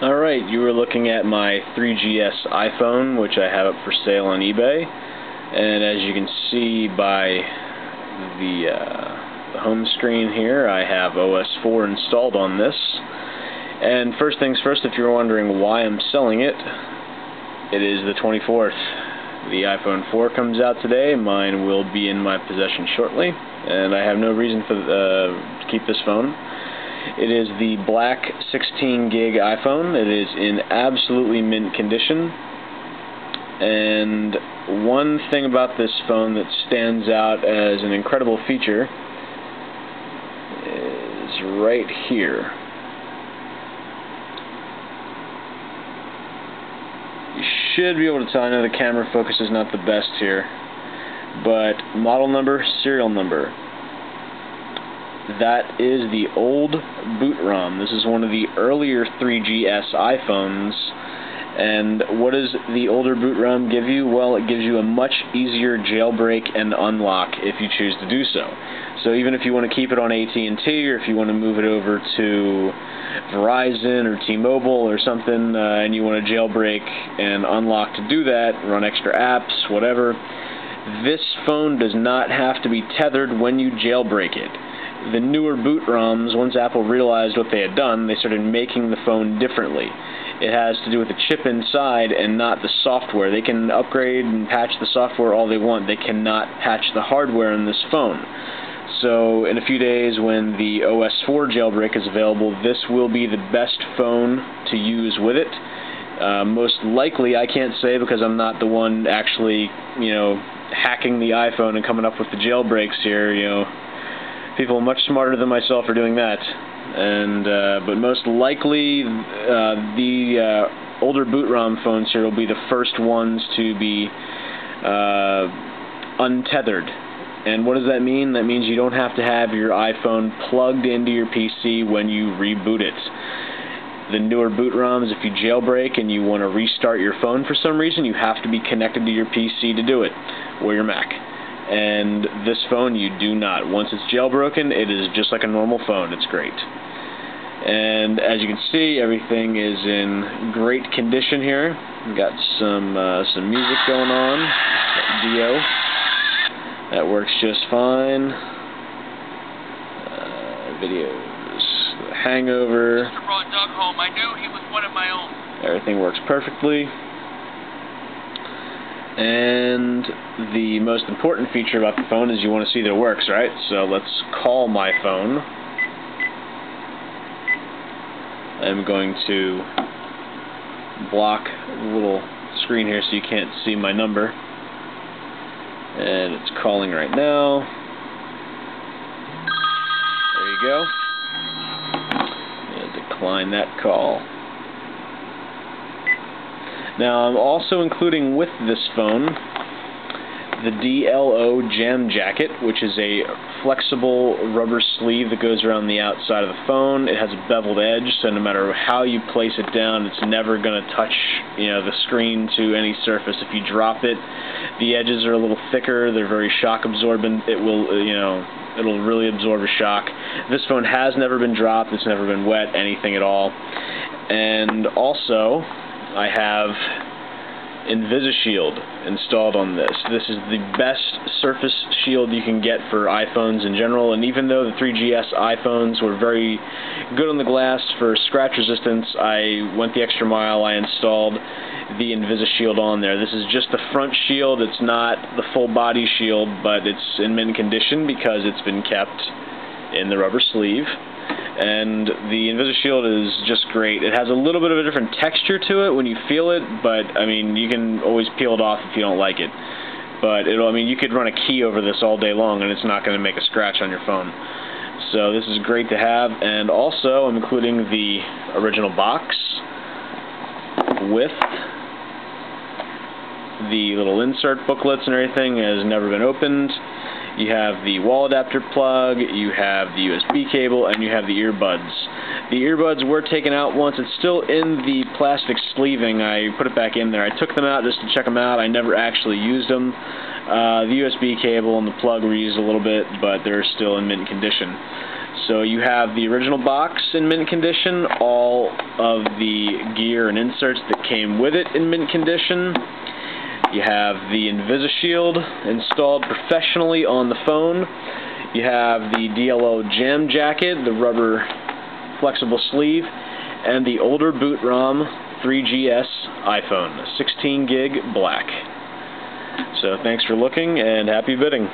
Alright, you were looking at my 3GS iPhone, which I have up for sale on eBay. And as you can see by the home screen here, I have OS 4 installed on this. And first things first, if you're wondering why I'm selling it, it is the 24th. The iPhone 4 comes out today. Mine will be in my possession shortly, and I have no reason to keep this phone. It is the black 16 gig iPhone. It is in absolutely mint condition. And one thing about this phone that stands out as an incredible feature is right here. You should be able to tell. I know the camera focus is not the best here, but model number, serial number. That is the old boot ROM. This is one of the earlier 3GS iPhones. And what does the older boot ROM give you? Well, it gives you a much easier jailbreak and unlock if you choose to do so. So even if you want to keep it on AT&T, or if you want to move it over to Verizon or T-Mobile or something, and you want to jailbreak and unlock to do that, run extra apps, whatever, this phone does not have to be tethered when you jailbreak it. The newer boot ROMs, once Apple realized what they had done, they started making the phone differently. It has to do with the chip inside and not the software. They can upgrade and patch the software all they want. They cannot patch the hardware in this phone. So in a few days, when the OS 4 jailbreak is available, this will be the best phone to use with it. Most likely, I can't say because I'm not the one actually, hacking the iPhone and coming up with the jailbreaks here, People much smarter than myself are doing that, but most likely the older boot ROM phones here will be the first ones to be untethered. And what does that mean? That means you don't have to have your iPhone plugged into your PC when you reboot it. The newer boot ROMs, if you jailbreak and you want to restart your phone for some reason, you have to be connected to your PC to do it, or your Mac. And this phone, you do not. Once it's jailbroken, it is just like a normal phone. It's great. And as you can see, everything is in great condition here. We've got some music going on. Dio. That works just fine. Videos. The Hangover. Mr. brought Doug home. I knew he was one of my own. Everything works perfectly. And the most important feature about the phone is you want to see that it works, right? So let's call my phone. I'm going to block the little screen here so you can't see my number. And it's calling right now. There you go. I'm going to decline that call. Now, I'm also including with this phone the DLO Jam Jacket, which is a flexible rubber sleeve that goes around the outside of the phone. It has a beveled edge, so no matter how you place it down, it's never going to touch, the screen to any surface. If you drop it, the edges are a little thicker. They're very shock absorbent. It will, it'll really absorb a shock. This phone has never been dropped. It's never been wet, anything at all. And also, I have InvisiShield installed on this. This is the best surface shield you can get for iPhones in general, and even though the 3GS iPhones were very good on the glass for scratch resistance, I went the extra mile. I installed the InvisiShield on there. This is just the front shield. It's not the full body shield, but it's in mint condition because it's been kept in the rubber sleeve. And the InvisiShield is just great. It has a little bit of a different texture to it when you feel it, but I mean, you can always peel it off if you don't like it. But you could run a key over this all day long and it's not going to make a scratch on your phone. So this is great to have. And also, I'm including the original box with the little insert booklets and everything. It has never been opened. You have the wall adapter plug, you have the USB cable, and you have the earbuds. The earbuds were taken out once. It's still in the plastic sleeving. I put it back in there. I took them out just to check them out. I never actually used them. The USB cable and the plug were used a little bit, but they're still in mint condition. So you have the original box in mint condition, all of the gear and inserts that came with it in mint condition. You have the InvisiShield installed professionally on the phone. You have the DLO Jam Jacket, the rubber flexible sleeve, and the older boot ROM 3GS iPhone, 16 gig black. So thanks for looking and happy bidding.